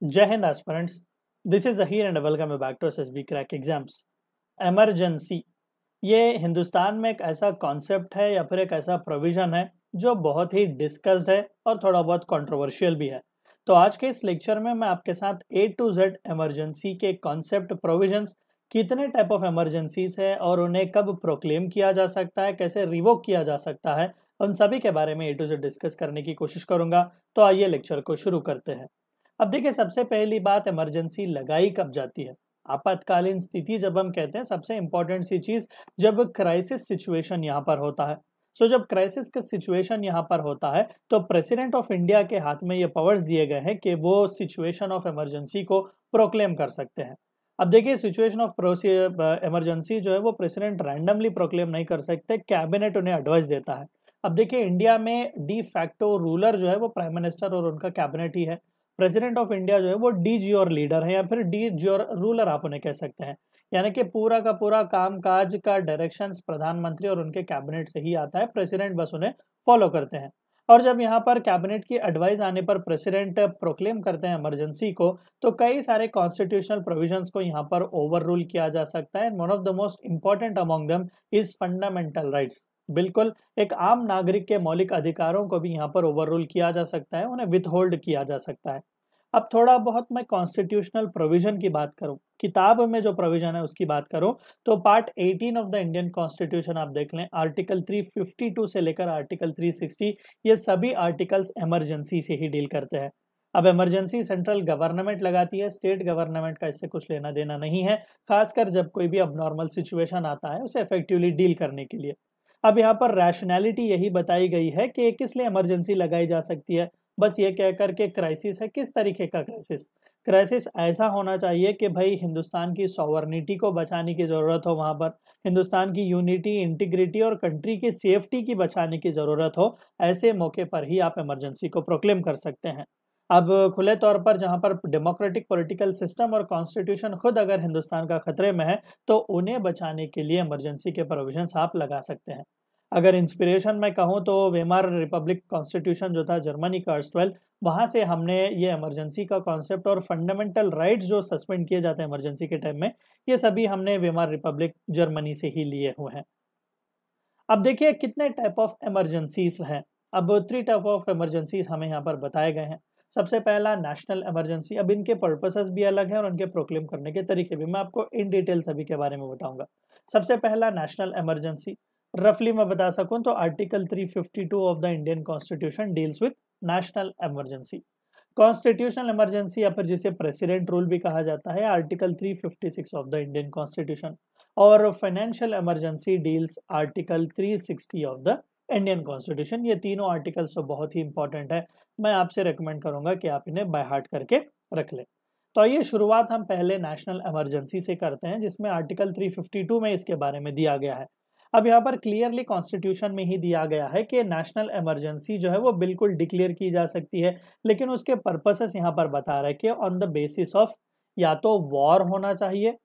जय हिंद aspirants. This is Zaheer and welcome back to SSB crack exams. Emergency ये हिंदुस्तान में एक ऐसा कॉन्सेप्ट है या फिर एक ऐसा प्रोविजन है जो बहुत ही डिस्कस्ड है और थोड़ा बहुत कंट्रोवर्शियल भी है। तो आज के इस लेक्चर में मैं आपके साथ ए टू जेड इमरजेंसी के कॉन्सेप्ट, प्रोविजंस, कितने टाइप ऑफ इमरजेंसीज है और उन्हें कब प्रोक्लेम किया जा सकता है, कैसे रिवोक किया जा सकता है, उन सभी के बारे में ए टू जेड डिस्कस करने की कोशिश करूंगा। तो आइए लेक्चर को शुरू करते हैं। अब देखिए, सबसे पहली बात, इमरजेंसी लगाई कब जाती है। आपातकालीन स्थिति जब हम कहते हैं, सबसे इंपॉर्टेंट सी चीज, जब क्राइसिस सिचुएशन यहाँ पर होता है। जब क्राइसिस का सिचुएशन यहाँ पर होता है तो प्रेसिडेंट ऑफ इंडिया के हाथ में ये पावर्स दिए गए हैं कि वो सिचुएशन ऑफ इमरजेंसी को प्रोक्लेम कर सकते हैं। अब देखिए, सिचुएशन ऑफ इमरजेंसी जो है वो प्रेसिडेंट रैंडमली प्रोक्लेम नहीं कर सकते, कैबिनेट उन्हें एडवाइस देता है। अब देखिए, इंडिया में डी फैक्टो रूलर जो है वो प्राइम मिनिस्टर और उनका कैबिनेट ही है। प्रेसिडेंट ऑफ इंडिया जो है वो डी ज्योर लीडर है या फिर डी ज्योर रूलर आप उन्हें कह सकते हैं। यानी कि पूरा का पूरा काम काज का डायरेक्शंस प्रधानमंत्री और उनके कैबिनेट से ही आता है, प्रेसिडेंट बस उन्हें फॉलो करते हैं। और जब यहाँ पर कैबिनेट की एडवाइस आने पर प्रेसिडेंट प्रोक्लेम करते हैं इमरजेंसी को, तो कई सारे कॉन्स्टिट्यूशनल प्रोविजंस को यहाँ पर ओवर रूल किया जा सकता है। One of the most important among them is fundamental rights. बिल्कुल, एक आम नागरिक के मौलिक अधिकारों को भी यहाँ पर ओवर रूल किया जा सकता है, उन्हें विथहोल्ड किया जा सकता है। अब थोड़ा बहुत मैं कॉन्स्टिट्यूशनल प्रोविजन की बात करूं, किताब में जो प्रोविजन है उसकी बात करूं, तो part 18 of the Indian constitution आप देख लें, आर्टिकल 352 से लेकर आर्टिकल 360, ये सभी आर्टिकल्स इमरजेंसी से ही डील करते हैं। अब इमरजेंसी सेंट्रल गवर्नमेंट लगाती है, स्टेट गवर्नमेंट का इससे कुछ लेना देना नहीं है, खासकर जब कोई भी अबनॉर्मल सिचुएशन आता है उसे इफेक्टिवली डील करने के लिए। अब यहाँ पर रैशनैलिटी यही बताई गई है कि किस लिए इमरजेंसी लगाई जा सकती है। बस ये कहकर के क्राइसिस है, किस तरीके का क्राइसिस। क्राइसिस ऐसा होना चाहिए कि भाई हिंदुस्तान की सॉवरनिटी को बचाने की ज़रूरत हो, वहाँ पर हिंदुस्तान की यूनिटी, इंटीग्रिटी और कंट्री की सेफ्टी की बचाने की ज़रूरत हो। ऐसे मौके पर ही आप इमरजेंसी को प्रोक्लेम कर सकते हैं। अब खुले तौर पर जहाँ पर डेमोक्रेटिक पॉलिटिकल सिस्टम और कॉन्स्टिट्यूशन खुद अगर हिंदुस्तान का खतरे में है, तो उन्हें बचाने के लिए इमरजेंसी के प्रोविजंस आप लगा सकते हैं। अगर इंस्पिरेशन में कहूँ तो वेमार रिपब्लिक कॉन्स्टिट्यूशन जो था जर्मनी का अर्स्टवाइल, वहाँ से हमने ये इमरजेंसी का कॉन्सेप्ट और फंडामेंटल राइट्स जो सस्पेंड किए जाते हैं इमरजेंसी के टाइम में, ये सभी हमने वेमार रिपब्लिक जर्मनी से ही लिए हुए हैं। अब देखिए कितने टाइप ऑफ इमरजेंसीज हैं। अब 3 टाइप ऑफ इमरजेंसीज हमें यहाँ पर बताए गए हैं। सबसे पहला नेशनल इमरजेंसी। अब इनके पर्पसेस भी अलग हैं और उनके प्रोक्लेम करने के तरीके भी, मैं आपको इन डिटेल सभी के बारे में बताऊंगा। सबसे पहला नेशनल इमरजेंसी, रफली मैं बता सकूं तो article 352 of the Indian constitution deals with national emergency. Constitutional emergency या फिर जिसे प्रेसिडेंट रूल भी कहा जाता है, article 356 of the Indian constitution. और financial emergency deals article 360 of the Indian constitution. ये तीनों आर्टिकल्स तो बहुत ही इंपॉर्टेंट है, मैं आपसे रिकमेंड करूंगा कि आप इन्हें बाय हार्ट करके रख लें। तो आइए शुरुआत हम पहले नेशनल इमरजेंसी से करते हैं, जिसमें आर्टिकल 352 में इसके बारे में दिया गया है। अब यहाँ पर क्लियरली कॉन्स्टिट्यूशन में ही दिया गया है कि नेशनल इमरजेंसी जो है वो बिल्कुल डिक्लेयर की जा सकती है, लेकिन उसके पर्पसेस यहाँ पर बता रहे हैं कि ऑन द बेसिस ऑफ, या तो वॉर होना चाहिए,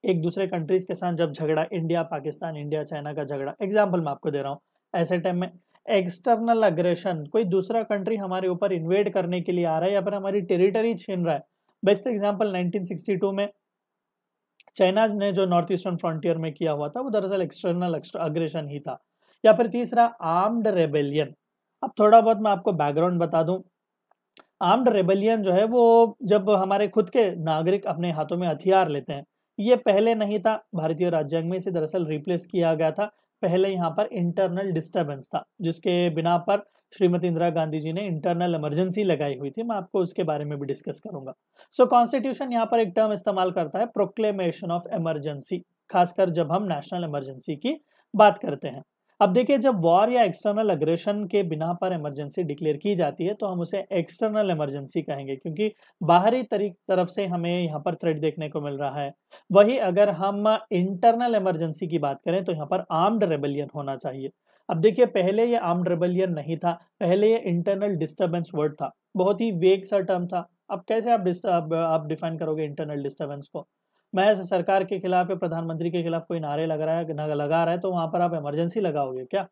एक दूसरे कंट्रीज के साथ जब झगड़ा, इंडिया पाकिस्तान, इंडिया चाइना का झगड़ा, एग्जाम्पल मैं आपको दे रहा हूँ, ऐसे टाइम में एक्सटर्नल अग्रेशन, कोई दूसरा कंट्री हमारे ऊपर इन्वेड करने के लिए आ रहा है या फिर हमारी टेरिटरी छीन रहा है। बेस्ट एग्जाम्पल 1962 में चाइना ने जो नॉर्थ ईस्टर्न फ्रंटियर में किया हुआ था, वो दरअसल एक्सटर्नल अग्रेशन ही था। या फिर तीसरा, आर्म्ड रेबेलियन। अब थोड़ा बहुत मैं आपको बैकग्राउंड बता दूं। आर्म्ड रेबेलियन जो है वो जब हमारे खुद के नागरिक अपने हाथों में हथियार लेते हैं, ये पहले नहीं था, भारतीय राज्यांग में इसे दरअसल रिप्लेस किया गया था। पहले यहाँ पर इंटरनल डिस्टर्बेंस था, जिसके बिना पर श्रीमती इंदिरा गांधी जी ने इंटरनल इमरजेंसी लगाई हुई थी। मैं आपको उसके बारे में भी डिस्कस करूंगा। कॉन्स्टिट्यूशन यहाँ पर एक टर्म इस्तेमाल करता है, प्रोक्लेमेशन ऑफ इमरजेंसी, खासकर जब हम नेशनल इमरजेंसी की बात करते हैं। अब देखिए, जब वॉर या एक्सटर्नल अग्रेशन के बिना पर इमरजेंसी डिक्लेयर की जाती है तो हम उसे एक्सटर्नल इमरजेंसी कहेंगे, क्योंकि बाहरी तरफ से हमें यहाँ पर थ्रेट देखने को मिल रहा है। वही अगर हम इंटरनल इमरजेंसी की बात करें तो यहाँ पर आर्म्ड रेबेलियन होना चाहिए। अब देखिए, पहले ये आर्म्ड रेबेलियन नहीं था, पहले ये इंटरनल डिस्टर्बेंस वर्ड था, बहुत ही वेग सा टर्म था। अब कैसे आप डिफाइन करोगे इंटरनल डिस्टर्बेंस को। महज सरकार के खिलाफ या प्रधानमंत्री के खिलाफ कोई नारे लगा रहा है तो वहां पर आप इमरजेंसी लगाओगे क्या?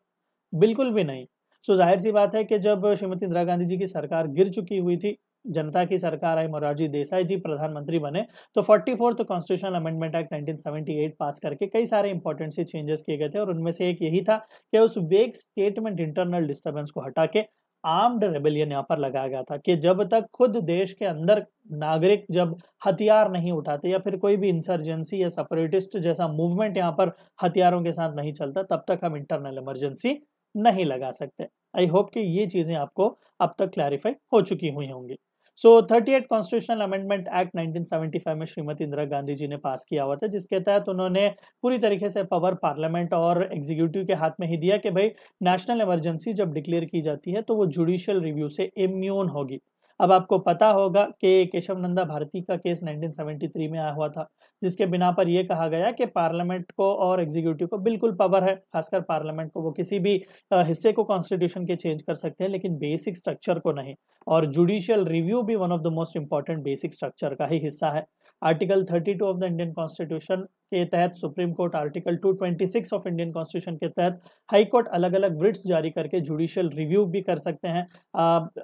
बिल्कुल भी नहीं। जाहिर सी बात है कि जब श्रीमती इंदिरा गांधी जी की सरकार गिर चुकी हुई थी, जनता की सरकार आई, मोरारजी देसाई जी प्रधानमंत्री बने, तो 44th कॉन्स्टिट्यूशनल अमेंडमेंट एक्ट 1978 पास करके कई सारे इंपॉर्टेंट से चेंजेस किए गए थे और उनमें से एक यही था कि उस वेग स्टेटमेंट इंटरनल डिस्टर्बेंस को हटा के आर्म्ड रेबेलियन यहाँ पर लगाया गया था कि जब तक खुद देश के अंदर नागरिक जब हथियार नहीं उठाते या फिर कोई भी इंसर्जेंसी या सेपरेटिस्ट जैसा मूवमेंट यहाँ पर हथियारों के साथ नहीं चलता, तब तक हम इंटरनल इमरजेंसी नहीं लगा सकते। आई होप कि ये चीजें आपको अब तक क्लैरिफाई हो चुकी हुई होंगी। सो 38 कॉन्स्टिट्यूशनल अमेंडमेंट एक्ट 1975 में श्रीमती इंदिरा गांधी जी ने पास किया हुआ था, जिसके तहत उन्होंने पूरी तरीके से पावर पार्लियामेंट और एग्जीक्यूटिव के हाथ में ही दिया कि भाई नेशनल इमरजेंसी जब डिक्लेयर की जाती है तो वो जुडिशियल रिव्यू से इम्यून होगी। अब आपको पता होगा कि केशव नंदा भारती का केस 1973 में आया हुआ था, जिसके बिना पर यह कहा गया कि पार्लियामेंट को और एग्जीक्यूटिव को बिल्कुल पावर है, खासकर पार्लियामेंट को, वो किसी भी हिस्से को कॉन्स्टिट्यूशन के चेंज कर सकते हैं लेकिन बेसिक स्ट्रक्चर को नहीं। और जुडिशियल रिव्यू भी one of the most important basic structure का ही हिस्सा है। Article 32 of the Indian constitution के तहत supreme court, article 226 of Indian constitution के तहत हाई कोर्ट अलग अलग रिट्स जारी करके जुडिशियल रिव्यू भी कर सकते हैं।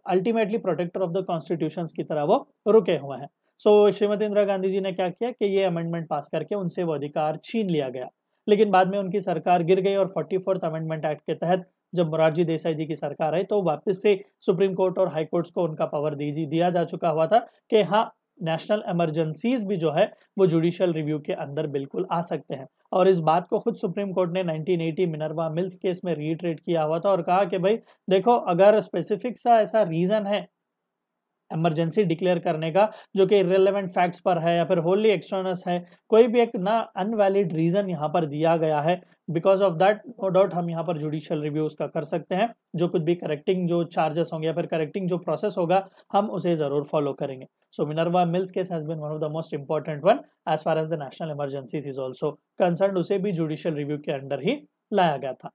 Ultimately protector of the constitution की तरह वो रुके हुए हैं। सो श्रीमती इंदिरा गांधी जी ने क्या किया कि ये अमेंडमेंट पास करके उनसे वो अधिकार छीन लिया गया, लेकिन बाद में उनकी सरकार गिर गई और 44th अमेंडमेंट एक्ट के तहत जब मोरारजी देसाई जी की सरकार आई तो वापस से सुप्रीम कोर्ट और हाई कोर्ट्स को उनका पावर दिया जा चुका हुआ था कि हाँ, नेशनल इमरजेंसीज भी जो है वो जुडिशियल रिव्यू के अंदर बिल्कुल आ सकते हैं। और इस बात को खुद सुप्रीम कोर्ट ने 1980 मिनर्वा मिल्स केस में रीइटरेट किया हुआ था और कहा कि भाई देखो, अगर स्पेसिफिक सा ऐसा रीजन है इमरजेंसी डिक्लेयर करने का जो कि इररिलेवेंट फैक्ट्स पर है या फिर होली एक्सटर्नस है, कोई भी एक ना अनवैलिड रीजन यहाँ पर दिया गया है, because of that no doubt हम यहाँ पर जुडिशियल रिव्यू उसका कर सकते हैं। जो कुछ भी करेक्टिंग जो चार्जेस होंगे या फिर करेक्टिंग जो प्रोसेस होगा हम उसे जरूर फॉलो करेंगे। So Minerva Mills case has been one of the most important one as far as the national emergencies is also concern. उसे भी जुडिशियल रिव्यू के अंडर ही लाया गया था।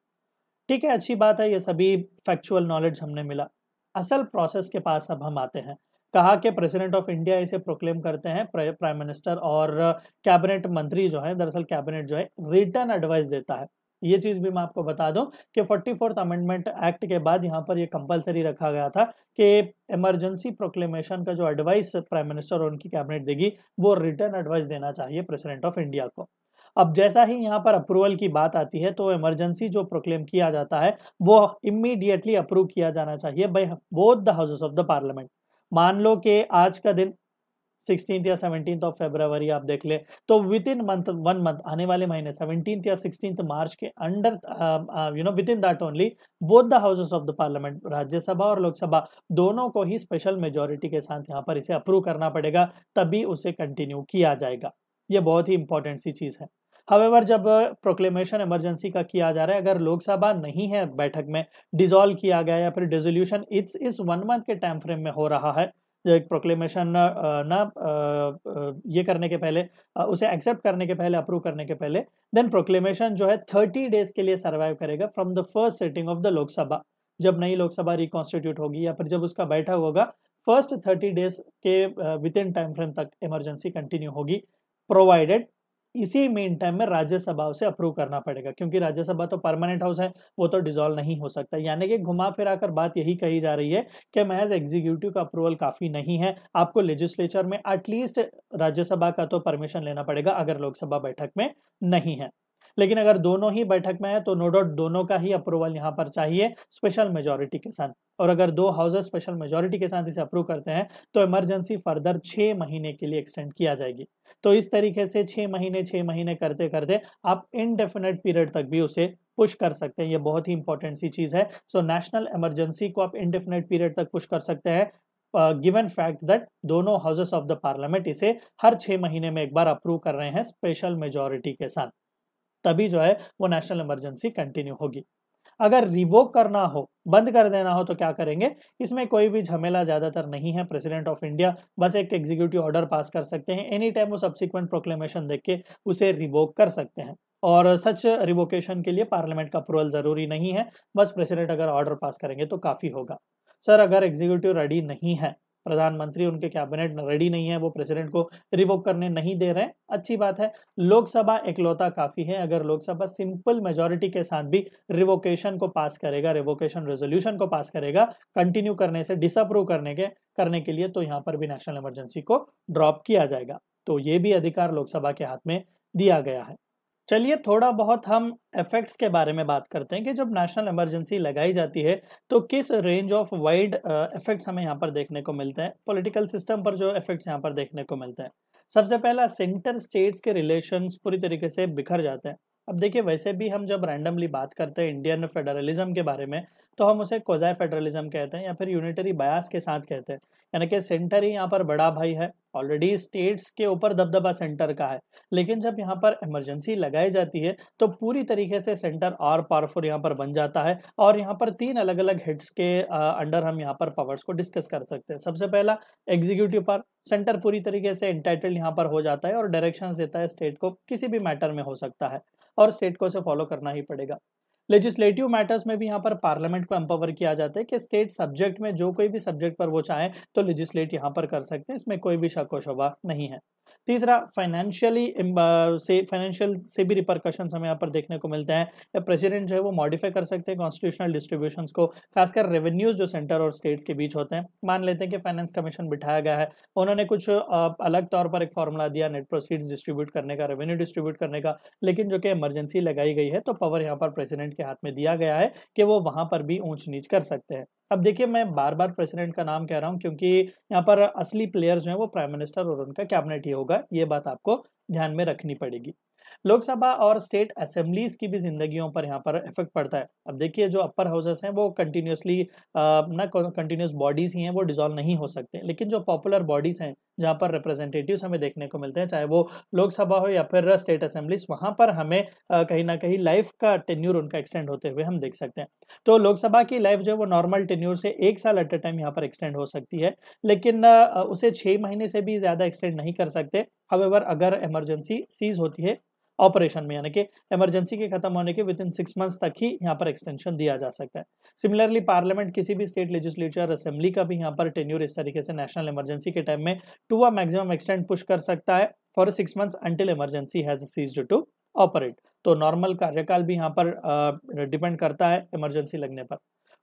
ठीक है, अच्छी बात है, ये सभी फैक्चुअल नॉलेज हमने मिला। असल प्रोसेस के पास अब हम आते हैं। कहा कि प्रेसिडेंट ऑफ इंडिया इसे प्रोक्लेम करते हैं, प्राइम मिनिस्टर और कैबिनेट मंत्री जो है, दरअसल कैबिनेट जो है रिटर्न एडवाइस देता है। ये चीज भी मैं आपको बता दूं कि 44th अमेंडमेंट एक्ट के बाद यहाँ पर ये कंपलसरी रखा गया था कि इमरजेंसी प्रोक्लेमेशन का जो एडवाइस प्राइम मिनिस्टर और उनकी कैबिनेट देगी वो रिटर्न एडवाइस देना चाहिए प्रेसिडेंट ऑफ इंडिया को। अब जैसा ही यहाँ पर अप्रूवल की बात आती है तो इमरजेंसी जो प्रोक्लेम किया जाता है वो इमीडिएटली अप्रूव किया जाना चाहिए by both the houses of the parliament. मान लो कि आज का दिन 16 या 17 ऑफ फरवरी आप देख ले, तो विद इन वन मंथ आने वाले महीने 17 या 16 मार्च के under with in that only both the houses of the parliament, Rajya Sabha और लोकसभा, दोनों को ही स्पेशल मेजोरिटी के साथ यहाँ पर इसे अप्रूव करना पड़ेगा, तभी उसे कंटिन्यू किया जाएगा। ये बहुत ही इंपॉर्टेंट सी चीज है। हावेवर जब प्रोक्लेमेशन इमरजेंसी का किया जा रहा है, अगर लोकसभा नहीं है बैठक में, डिसॉल्व किया गया या फिर डिसोल्यूशन इस 1 मंथ के टाइम फ्रेम में हो रहा है, प्रोक्लेमेशन ये करने के पहले, उसे एक्सेप्ट करने के पहले, अप्रूव करने के पहले, देन प्रोक्लेमेशन जो है 30 डेज के लिए सर्वाइव करेगा from the first sitting of the Lok Sabha. जब नई लोकसभा रिकॉन्स्टिट्यूट होगी या फिर जब उसका बैठक होगा, फर्स्ट 30 डेज के विद इन टाइम फ्रेम तक इमरजेंसी कंटिन्यू होगी, प्रोवाइडेड इसी मेन टाइम में राज्यसभा उसे अप्रूव करना पड़ेगा, क्योंकि राज्यसभा तो परमानेंट हाउस है, वो तो डिसॉल्व नहीं हो सकता। यानी कि घुमा फिरा कर बात यही कही जा रही है कि महज एग्जीक्यूटिव का अप्रूवल काफी नहीं है, आपको लेजिस्लेचर में एटलीस्ट राज्यसभा का तो परमिशन लेना पड़ेगा अगर लोकसभा बैठक में नहीं है। लेकिन अगर दोनों ही बैठक में है तो नो डाउट दोनों का ही अप्रूवल यहाँ पर चाहिए स्पेशल मेजोरिटी के साथ, और अगर दो हाउसेस स्पेशल मेजोरिटी के साथ इसे अप्रूव करते हैं तो इमरजेंसी फर्दर 6 महीने के लिए एक्सटेंड किया जाएगी। तो इस तरीके से 6 महीने करते करते आप इनडेफिनेट पीरियड तक भी उसे पुश कर सकते हैं। ये बहुत ही इंपॉर्टेंट सी चीज है। सो नेशनल इमरजेंसी को आप इनडेफिनेट पीरियड तक पुश कर सकते हैं, गिवन फैक्ट दैट दोनों हाउसेस ऑफ द पार्लियामेंट इसे हर 6 महीने में एक बार अप्रूव कर रहे हैं स्पेशल मेजोरिटी के साथ, तभी जो है वो नेशनल इमरजेंसी कंटिन्यू होगी। अगर रिवोक करना हो, बंद कर देना हो, तो क्या करेंगे? इसमें कोई भी झमेला ज्यादातर नहीं है। प्रेसिडेंट ऑफ इंडिया बस एक एग्जीक्यूटिव ऑर्डर पास कर सकते हैं, एनी टाइम वो सब्सिक्वेंट प्रोक्लेमेशन देख के उसे रिवोक कर सकते हैं, और सच रिवोकेशन के लिए पार्लियामेंट का अप्रूवल जरूरी नहीं है, बस प्रेसिडेंट अगर ऑर्डर पास करेंगे तो काफी होगा। सर, अगर एग्जीक्यूटिव रेडी नहीं है प्रधानमंत्री उनके कैबिनेट रेडी नहीं है, वो प्रेसिडेंट को रिवोक करने नहीं दे रहे हैं, अच्छी बात है। लोकसभा एकलौता काफी है, अगर लोकसभा सिंपल मेजोरिटी के साथ भी रिवोकेशन को पास करेगा, रिवोकेशन रेजोल्यूशन को पास करेगा कंटिन्यू करने से, डिसअप्रूव करने के लिए, तो यहाँ पर भी नेशनल इमरजेंसी को ड्रॉप किया जाएगा। तो ये भी अधिकार लोकसभा के हाथ में दिया गया है। चलिए थोड़ा बहुत हम इफेक्ट्स के बारे में बात करते हैं कि जब नेशनल इमरजेंसी लगाई जाती है तो किस रेंज ऑफ वाइड इफेक्ट्स हमें यहाँ पर देखने को मिलते हैं, पॉलिटिकल सिस्टम पर जो इफेक्ट्स यहाँ पर देखने को मिलते हैं। सबसे पहला, सेंटर स्टेट्स के रिलेशंस पूरी तरीके से बिखर जाते हैं। अब देखिए, वैसे भी हम जब रैंडमली बात करते हैं इंडियन फेडरलिज्म के बारे में तो हम उसे क्वाज़ी फेडरलिज्म कहते हैं या फिर यूनिटरी बायस के साथ कहते हैं, यानी कि सेंटर ही यहाँ पर बड़ा भाई है, ऑलरेडी स्टेट्स के ऊपर दबदबा सेंटर का है। लेकिन जब यहाँ पर इमरजेंसी लगाई जाती है तो पूरी तरीके से सेंटर और पावरफुल यहाँ पर बन जाता है और यहाँ पर 3 अलग अलग हेड्स के अंडर हम यहाँ पर पावर्स को डिस्कस कर सकते हैं। सबसे पहला, एग्जीक्यूटिव पावर, सेंटर पूरी तरीके से एंटाइटल्ड यहाँ पर हो जाता है और डायरेक्शंस देता है स्टेट को, किसी भी मैटर में हो सकता है और स्टेट को उसे फॉलो करना ही पड़ेगा। लेजिस्लेटिव मैटर्स में भी यहाँ पर पार्लियामेंट को एम्पावर किया जाता है कि स्टेट सब्जेक्ट में जो कोई भी सब्जेक्ट पर वो चाहे तो लेजिस्लेट यहाँ पर कर सकते हैं, इसमें कोई भी शक व शुबा नहीं है। तीसरा, फाइनेंशियल से भी रिपरकशंस हमें यहाँ पर देखने को मिलते हैं। प्रेसिडेंट जो है वो मॉडिफाई कर सकते हैं कॉन्स्टिट्यूशनल डिस्ट्रीब्यूशंस को, खासकर रेवेन्यूज जो सेंटर और स्टेट्स के बीच होते हैं। मान लेते हैं कि फाइनेंस कमीशन बिठाया गया है, उन्होंने कुछ अलग तौर पर एक फॉर्मूला दिया नेट प्रोसीड्स डिस्ट्रीब्यूट करने का, रेवेन्यू डिस्ट्रीब्यूट करने का, लेकिन जो कि इमरजेंसी लगाई गई है तो पावर यहाँ पर प्रेसिडेंट के हाथ में दिया गया है कि वो वहां पर भी ऊंच नीच कर सकते हैं। अब देखिए, मैं बार बार प्रेसिडेंट का नाम कह रहा हूं क्योंकि यहाँ पर असली प्लेयर जो है वो प्राइम मिनिस्टर और उनका कैबिनेट ही होगा, ये बात आपको ध्यान में रखनी पड़ेगी। लोकसभा और स्टेट असेंबलीज की भी जिंदगियों पर यहाँ पर इफेक्ट पड़ता है। अब देखिए, जो अपर हाउसेस हैं वो कंटिन्यूसली ना कंटिन्यूस बॉडीज ही हैं, वो डिसॉल्व नहीं हो सकते, लेकिन जो पॉपुलर बॉडीज हैं जहाँ पर रिप्रेजेंटेटिव्स हमें देखने को मिलते हैं, चाहे वो लोकसभा हो या फिर स्टेट असेंबलीज, वहां पर हमें कहीं ना कहीं लाइफ का टेन्यूर उनका एक्सटेंड होते हुए हम देख सकते हैं। तो लोकसभा की लाइफ जो है वो नॉर्मल टेन्यूर से 1 साल एट ए टाइम यहाँ पर एक्सटेंड हो सकती है, लेकिन उसे 6 महीने से भी ज्यादा एक्सटेंड नहीं कर सकते। हाउएवर, अगर इमरजेंसी सीज होती है ऑपरेशन में, यानी कि इमरजेंसी के खत्म होने के विद इन 6 मंथ्स तक ही यहाँ पर एक्सटेंशन दिया जा सकता है। सिमिलरली पार्लियामेंट, किसी भी स्टेट लेजिस्लेचर असेंबली का भी यहाँ पर टेन्यूर इस तरीके से नेशनल इमरजेंसी के टाइम में to a maximum extend push कर सकता है for 6 months until emergency has ceased to operate. तो नॉर्मल कार्यकाल भी यहाँ पर डिपेंड करता है इमरजेंसी लगने पर।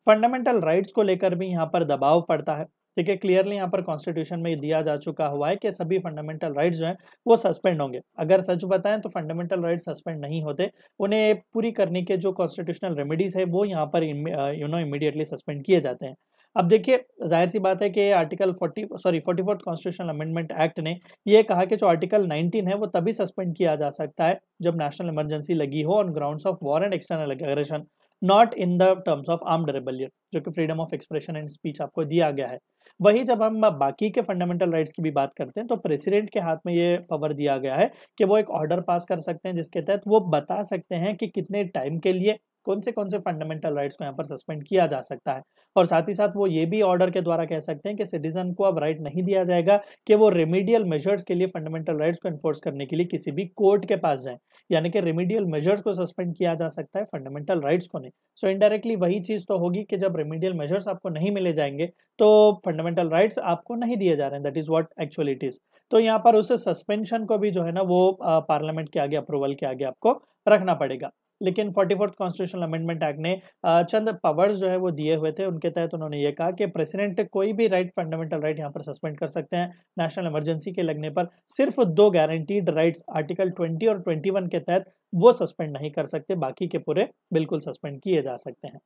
फंडामेंटल राइट्स को लेकर भी यहाँ पर दबाव पड़ता है। ठीक है, क्लियरली यहाँ पर कॉन्स्टिट्यूशन में दिया जा चुका हुआ है कि सभी फंडामेंटल राइट्स जो हैं वो सस्पेंड होंगे। अगर सच बताएं तो फंडामेंटल राइट्स सस्पेंड नहीं होते, उन्हें पूरी करने के जो कॉन्स्टिट्यूशनल रेमेडीज है वो यहाँ पर इमीडिएटली सस्पेंड किए जाते हैं। अब देखिए, जाहिर सी बात है कि article 44th constitutional amendment act ने ये कहा कि जो आर्टिकल 19 है वो तभी सस्पेंड किया जा सकता है जब नेशनल इमरजेंसी लगी हो on grounds of war and external aggression, not in the terms of armed rebellion, जो कि freedom of expression and speech आपको दिया गया है। वही जब हम बाकी के फंडामेंटल राइट्स की भी बात करते हैं तो प्रेसिडेंट के हाथ में ये पावर दिया गया है कि वो एक ऑर्डर पास कर सकते हैं जिसके तहत वो बता सकते हैं कि कितने टाइम के लिए कौन से फंडामेंटल राइट्स को यहाँ पर सस्पेंड किया जा सकता है। और साथ ही साथ वो ये भी ऑर्डर के द्वारा कह सकते हैं कि सिटीजन को अब राइट नहीं दिया जाएगा कि वो रेमेडियल मेजर्स के लिए फंडामेंटल राइट्स को एनफोर्स करने के लिए किसी भी कोर्ट के पास जाएं, यानी कि रेमेडियल मेजर्स को सस्पेंड किया जा सकता है, फंडामेंटल राइट्स को नहीं। सो इनडायरेक्टली वही चीज तो होगी कि जब रेमेडियल मेजर्स आपको नहीं मिले जाएंगे तो फंडामेंटल राइट्स आपको नहीं दिए जा रहे हैं, that is what actually it is. तो यहाँ पर उस सस्पेंशन को भी जो है ना वो पार्लियामेंट के आगे, अप्रूवल के आगे आपको रखना पड़ेगा। लेकिन 44th कॉन्स्टिट्यूशनल अमेंडमेंट एक्ट ने चंद पावर्स जो है वो दिए हुए थे, उनके तहत उन्होंने ये कहा कि प्रेसिडेंट कोई भी राइट, फंडामेंटल राइट यहाँ पर सस्पेंड कर सकते हैं नेशनल इमरजेंसी के लगने पर। सिर्फ 2 गारंटीड राइट्स आर्टिकल 20 और 21 के तहत वो सस्पेंड नहीं कर सकते, बाकी के पूरे बिल्कुल सस्पेंड किए जा सकते हैं।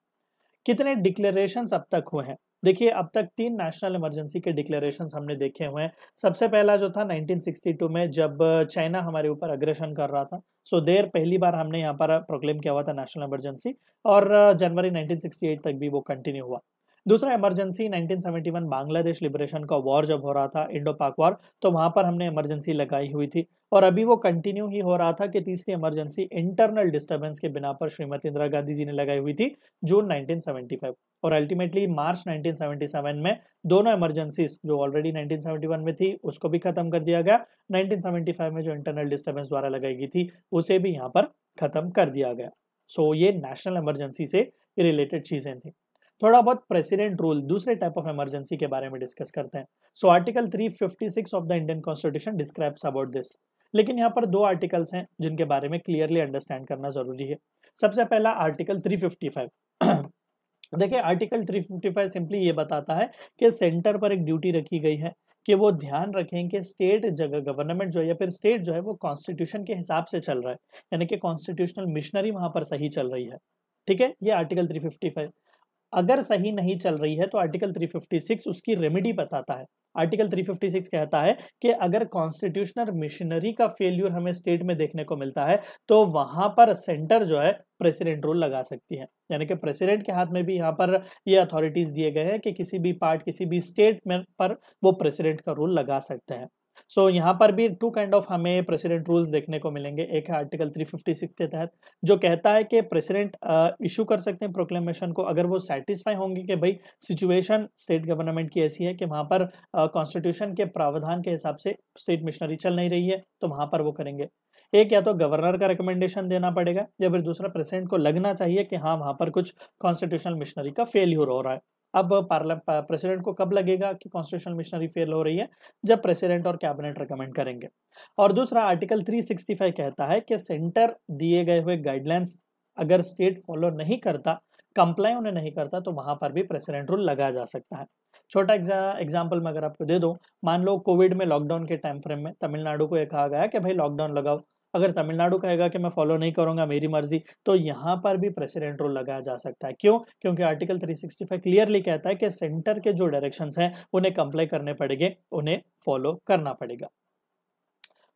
कितने डिक्लेरेशंस अब तक हुए हैं? देखिए, अब तक 3 नेशनल इमरजेंसी के डिक्लेरेशंस हमने देखे हुए हैं। सबसे पहला जो था 1962 में, जब चाइना हमारे ऊपर अग्रेशन कर रहा था, सो देर पहली बार हमने यहाँ पर प्रोक्लेम किया हुआ था नेशनल इमरजेंसी, और जनवरी 1968 तक भी वो कंटिन्यू हुआ। दूसरा इमरजेंसी 1971 बांग्लादेश लिबरेशन का वॉर जब हो रहा था, इंडो पाक वॉर, तो वहां पर हमने इमरजेंसी लगाई हुई थी, और अभी वो कंटिन्यू ही हो रहा था कि तीसरी इमरजेंसी इंटरनल डिस्टर्बेंस के बिना पर श्रीमती इंदिरा गांधी जी ने लगाई हुई थी जून 1975, और अल्टीमेटली मार्च 1977 में दोनों इमरजेंसीज जो ऑलरेडी 1971 में थी उसको भी खत्म कर दिया गया। 1975 में जो इंटरनल डिस्टर्बेंस द्वारा लगाई गई थी उसे भी यहाँ पर खत्म कर दिया गया। सो ये नेशनल इमरजेंसी से रिलेटेड चीजें थी। थोड़ा बहुत प्रेसिडेंट रूल, दूसरे टाइप ऑफ इमरजेंसी के बारे में डिस्कस करते हैं। So article 356 of the Indian constitution describes about this. लेकिन यहाँ पर दो आर्टिकल्स हैं जिनके बारे में क्लियरली अंडरस्टैंड करना जरूरी है। सबसे पहला आर्टिकल 355। देखिए आर्टिकल 355 सिंपली ये बताता है कि सेंटर पर एक ड्यूटी रखी गई है कि वो ध्यान रखें कि स्टेट जगह गवर्नमेंट जो है या फिर स्टेट जो है वो कॉन्स्टिट्यूशन के हिसाब से चल रहा है, यानी कि कॉन्स्टिट्यूशनल मिशनरी वहां पर सही चल रही है। ठीक है, ये आर्टिकल 355। अगर सही नहीं चल रही है तो आर्टिकल 356 उसकी रेमेडी बताता है। आर्टिकल 356 कहता है कि अगर कॉन्स्टिट्यूशनल मिशनरी का फेल्यूर हमें स्टेट में देखने को मिलता है तो वहां पर सेंटर जो है प्रेसिडेंट रूल लगा सकती है, यानी कि प्रेसिडेंट के हाथ में भी यहाँ पर ये अथॉरिटीज दिए गए हैं कि किसी भी पार्ट किसी भी स्टेट में पर वो प्रेसिडेंट का रूल लगा सकते हैं। सो यहाँ पर भी टू काइंड ऑफ हमें प्रेसिडेंट रूल्स देखने को मिलेंगे। एक है आर्टिकल 356 के तहत जो कहता है कि प्रेसिडेंट इशू कर सकते हैं प्रोक्लेमेशन को अगर वो सेटिस्फाई होंगे कि भाई सिचुएशन स्टेट गवर्नमेंट की ऐसी है कि वहां पर कॉन्स्टिट्यूशन के प्रावधान के हिसाब से स्टेट मिशनरी चल नहीं रही है, तो वहां पर वो करेंगे। एक या तो गवर्नर का रिकमेंडेशन देना पड़ेगा या फिर दूसरा प्रेसिडेंट को लगना चाहिए कि हाँ वहां पर कुछ कॉन्स्टिट्यूशनल मिशनरी का फेल्यूर हो रहा है। अब प्रेसिडेंट को कब लगेगा कि कॉन्स्टिट्यूशनल मिशनरी फेल हो रही है? जब प्रेसिडेंट और कैबिनेट रिकमेंड करेंगे। और दूसरा आर्टिकल 365 कहता है कि सेंटर दिए गए हुए गाइडलाइंस अगर स्टेट फॉलो नहीं करता, कंप्लाई उन्हें नहीं करता, तो वहां पर भी प्रेसिडेंट रूल लगाया जा सकता है। छोटा एग्जाम्पल मैं अगर आपको दे दूं, मान लो कोविड में लॉकडाउन के टाइम फ्रेम में तमिलनाडु को यह कहा गया कि भाई लॉकडाउन लगाओ। अगर तमिलनाडु कहेगा कि मैं फॉलो नहीं करूंगा, मेरी मर्जी, तो यहाँ पर भी प्रेसिडेंट रूल लगाया जा सकता है। क्यों? क्योंकि आर्टिकल 365 क्लियरली कहता है कि सेंटर के जो डायरेक्शंस हैं उन्हें कंप्लाई करने पड़ेंगे, उन्हें फॉलो करना पड़ेगा।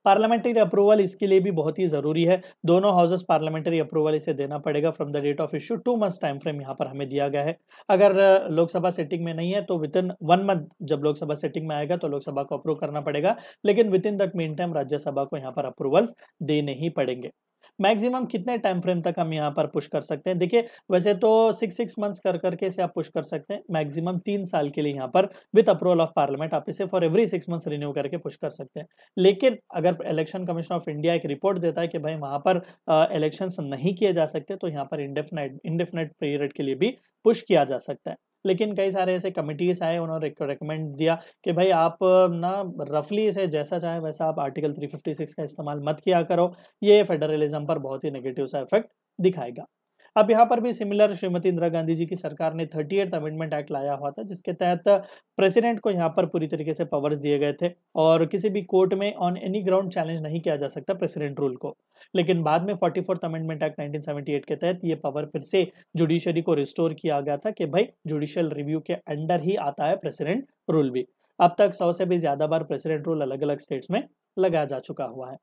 पार्लियामेंट्री अप्रूवल इसके लिए भी बहुत ही जरूरी है। दोनों हाउसेस पार्लियामेंट्री अप्रूवल इसे देना पड़ेगा from the date of issue. 2 months time frame यहाँ पर हमें दिया गया है। अगर लोकसभा सेटिंग में नहीं है तो विद इन 1 मंथ जब लोकसभा सेटिंग में आएगा तो लोकसभा को अप्रूव करना पड़ेगा, लेकिन with in that mean time Rajya Sabha को यहाँ पर अप्रूवल्स देने ही पड़ेंगे। मैक्सिमम कितने टाइम फ्रेम तक हम यहाँ पर पुश कर सकते हैं? देखिए वैसे तो 6 मंथ्स कर करके इसे आप पुश कर सकते हैं, मैक्सिमम 3 साल के लिए यहाँ पर विद अप्रूवल ऑफ पार्लियामेंट आप इसे फॉर एवरी 6 मंथ्स रिन्यू करके पुश कर सकते हैं। लेकिन अगर इलेक्शन कमीशन ऑफ इंडिया एक रिपोर्ट देता है कि भाई वहां पर इलेक्शंस नहीं किए जा सकते, तो यहाँ पर इंडेफिनाइट पीरियड के लिए भी पुश किया जा सकता है। लेकिन कई सारे ऐसे कमिटीज आए, उन्होंने रिकमेंड दिया कि भाई आप ना रफली इसे जैसा चाहे वैसा आप आर्टिकल 356 का इस्तेमाल मत किया करो, ये फेडरलिज्म पर बहुत ही नेगेटिव सा इफेक्ट दिखाएगा। अब यहाँ पर भी सिमिलर श्रीमती इंदिरा गांधी जी की सरकार ने 38th अमेंडमेंट एक्ट लाया हुआ था, जिसके तहत प्रेसिडेंट को यहाँ पर पूरी तरीके से पावर्स दिए गए थे और किसी भी कोर्ट में ऑन एनी ग्राउंड चैलेंज नहीं किया जा सकता प्रेसिडेंट रूल को। लेकिन बाद में 44th अमेंडमेंट एक्ट 1978 के तहत ये पावर फिर से जुडिशरी को रिस्टोर किया गया था कि भाई जुडिशियल रिव्यू के अंडर ही आता है प्रेसिडेंट रूल भी। अब तक 100 से भी ज्यादा बार प्रेसिडेंट रूल अलग अलग स्टेट्स में लगाया जा चुका हुआ है।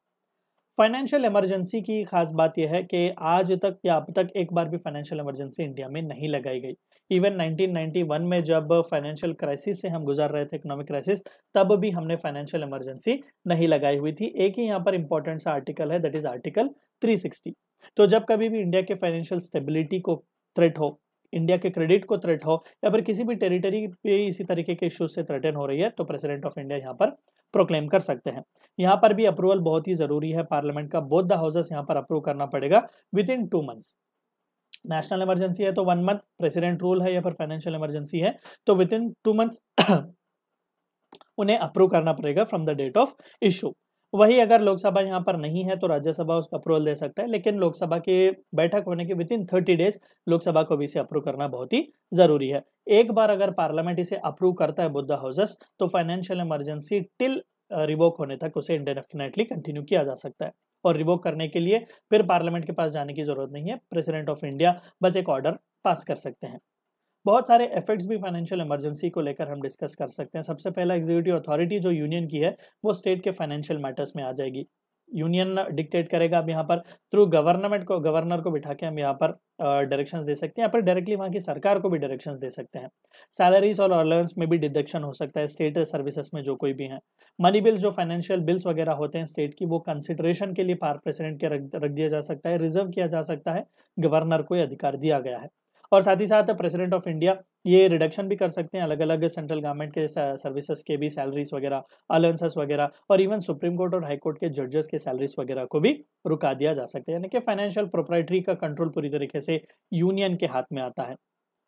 फाइनेंशियल इमरजेंसी की खास बात यह है कि आज तक या अब तक एक बार भी फाइनेंशियल इमरजेंसी इंडिया में नहीं लगाई गई। इवन 1991 में जब फाइनेंशियल क्राइसिस से हम गुजर रहे थे, इकोनॉमिक क्राइसिस, तब भी हमने फाइनेंशियल इमरजेंसी नहीं लगाई हुई थी। एक ही यहाँ पर इंपॉर्टेंट सा आर्टिकल है, दैट इज आर्टिकल 360। तो जब कभी भी इंडिया के फाइनेंशियल स्टेबिलिटी को थ्रेट हो, इंडिया के क्रेडिट को थ्रेट हो या फिर किसी भी टेरिटरी पे इसी तरीके के इश्यूज से थ्रेटन हो रही है, तो प्रेसिडेंट ऑफ इंडिया यहाँ पर प्रोक्लेम कर सकते हैं। यहाँ पर भी अप्रूवल बहुत ही जरूरी है, पार्लियामेंट का बोथ द हाउसेस यहाँ पर अप्रूव करना पड़ेगा with in 2 months. National emergency है तो 1 मंथ, प्रेसिडेंट रूल है या फिर फाइनेंशियल इमरजेंसी है तो विद इन 2 मंथ्स उन्हें अप्रूव करना पड़ेगा from the date of issue. वही अगर लोकसभा यहाँ पर नहीं है तो राज्यसभा उसका अप्रूवल दे सकता है, लेकिन लोकसभा की बैठक होने के विद इन 30 डेज लोकसभा को भी इसे अप्रूव करना बहुत ही जरूरी है। एक बार अगर पार्लियामेंट इसे अप्रूव करता है बोथ द हाउसेस, तो फाइनेंशियल इमरजेंसी टिल रिवोक होने तक उसे इंडेफिनेटली कंटिन्यू किया जा सकता है। और रिवोक करने के लिए फिर पार्लियामेंट के पास जाने की जरूरत नहीं है, प्रेसिडेंट ऑफ इंडिया बस एक ऑर्डर पास कर सकते हैं। बहुत सारे इफेक्ट्स भी फाइनेंशियल इमरजेंसी को लेकर हम डिस्कस कर सकते हैं। सबसे पहला, एग्जीक्यूटिव अथॉरिटी जो यूनियन की है वो स्टेट के फाइनेंशियल मैटर्स में आ जाएगी। यूनियन डिक्टेट करेगा। अब यहाँ पर थ्रू गवर्नर को बिठा के हम यहाँ पर डायरेक्शंस दे सकते हैं, या फिर डायरेक्टली वहाँ की सरकार को भी डायरेक्शंस दे सकते हैं। सैलरीज और अलाउंस में भी डिडक्शन हो सकता है स्टेट सर्विसेज में जो कोई भी है। मनी बिल्स, जो फाइनेंशियल बिल्स वगैरह होते हैं स्टेट की, वो कंसिडरेशन के लिए प्रेसिडेंट के रख दिया जा सकता है, रिजर्व किया जा सकता है, गवर्नर को यह अधिकार दिया गया है। और साथ ही साथ प्रेसिडेंट ऑफ इंडिया ये रिडक्शन भी कर सकते हैं अलग अलग सेंट्रल गवर्नमेंट के सर्विसेज के भी, सैलरीज वगैरह, अलाउंसेस वगैरह, और इवन सुप्रीम कोर्ट और हाई कोर्ट के जजेस के सैलरीज वगैरह को भी रुका दिया जा सकता है। यानी कि फाइनेंशियल प्रोप्राइटरी का कंट्रोल पूरी तरीके से यूनियन के हाथ में आता है।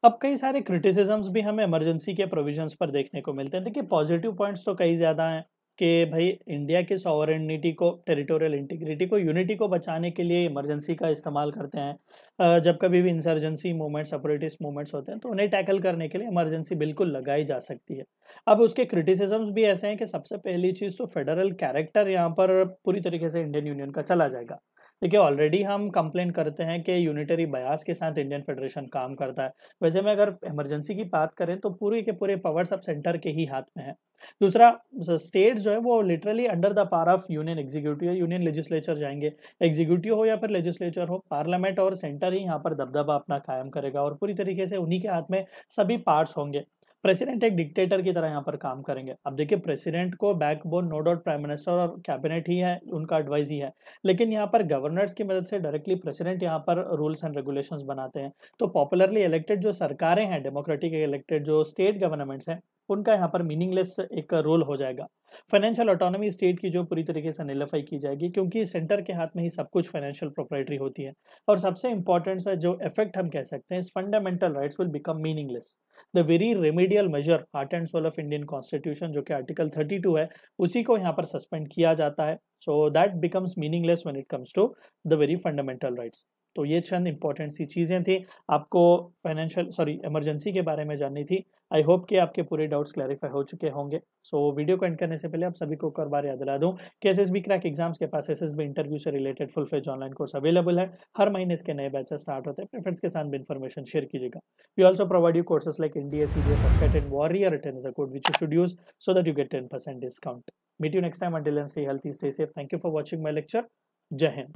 अब कई सारे क्रिटिसिजम्स भी हमें इमरजेंसी के प्रोविजंस पर देखने को मिलते हैं। देखिए पॉजिटिव पॉइंट्स तो कई ज़्यादा हैं कि भाई इंडिया की सॉवरेनिटी को, टेरिटोरियल इंटीग्रिटी को, यूनिटी को बचाने के लिए इमरजेंसी का इस्तेमाल करते हैं। जब कभी भी इंसर्जेंसी मूवमेंट्स, सेपरेटिस्ट मूवमेंट्स होते हैं तो उन्हें टैकल करने के लिए इमरजेंसी बिल्कुल लगाई जा सकती है। अब उसके क्रिटिसिजम्स भी ऐसे हैं कि सबसे पहली चीज़ तो फेडरल कैरेक्टर यहाँ पर पूरी तरीके से इंडियन यूनियन का चला जाएगा। देखिए ऑलरेडी हम कंप्लेंट करते हैं कि यूनिटरी बयास के साथ इंडियन फेडरेशन काम करता है। वैसे में अगर इमरजेंसी की बात करें तो पूरे के पूरे पावर्स अब सेंटर के ही हाथ में है। दूसरा, स्टेट्स जो है वो literally under the power of union executive, union legislature जाएंगे। एग्जीक्यूटिव हो या फिर लेजिस्लेचर हो, पार्लियामेंट और सेंटर ही यहाँ पर दबदबा अपना कायम करेगा और पूरी तरीके से उन्हीं के हाथ में सभी पार्ट्स होंगे। प्रेसिडेंट एक डिक्टेटर की तरह यहाँ पर काम करेंगे। अब देखिए प्रेसिडेंट को backbone no doubt prime minister और कैबिनेट ही है, उनका एडवाइस ही है, लेकिन यहाँ पर गवर्नर्स की मदद से डायरेक्टली प्रेसिडेंट यहाँ पर रूल्स एंड रेगुलेशंस बनाते हैं। तो पॉपुलरली इलेक्टेड जो सरकारें हैं, डेमोक्रेटिक इलेक्टेड जो स्टेट गवर्नमेंट्स हैं, उनका यहाँ पर मीनिंगलेस एक रोल हो जाएगा। फाइनेंशियल ऑटोनॉमी स्टेट की जो पूरी तरीके से निलफाई की जाएगी, क्योंकि सेंटर के हाथ में ही सब कुछ फाइनेंशियल प्रोप्राइटरी होती है। और सबसे इंपॉर्टेंट सा जो इफेक्ट हम कह सकते हैं, fundamental rights will become meaningless. The very remedial measure, heart and soul of Indian constitution, जो कि आर्टिकल 32 है, उसी को यहाँ पर सस्पेंड किया जाता है। So that becomes meaningless when it comes to the very fundamental rights. तो ये चंद इंपॉर्टेंट सी चीज़ें थी, आपको इमरजेंसी के बारे में जाननी थी। आई होप कि आपके पूरे डाउट्स क्लैरिफाई हो चुके होंगे। सो वीडियो को एंड करने से पहले आप सभी को एक और बार याद दिला दूं कि एसएसबी क्रैक एग्जाम्स के पास एसएसबी इंटरव्यू से related full fledge online course available है। हर महीने इसके नए बैचेस स्टार्ट होते हैं। अपने फ्रेंड्स के साथ भी इन्फॉर्मेशन शेयर कीजिएगा। We also provide you courses like India CDS, AFCAT and warrior written is a code which you should use so that you get 10% discount. Meet you next time, until then stay healthy, stay safe. Thank you for watching my lecture. जय हिंद।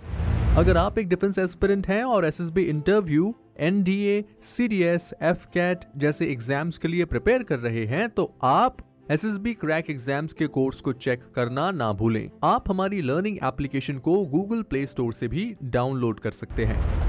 अगर आप एक defence aspirant हैं और SSB interview, NDA, CDS, AFCAT जैसे exams के लिए प्रिपेयर कर रहे हैं तो आप एसएसबी क्रैक एग्जाम्स के कोर्स को चेक करना ना भूलें। आप हमारी लर्निंग एप्लीकेशन को गूगल प्ले स्टोर से भी डाउनलोड कर सकते हैं।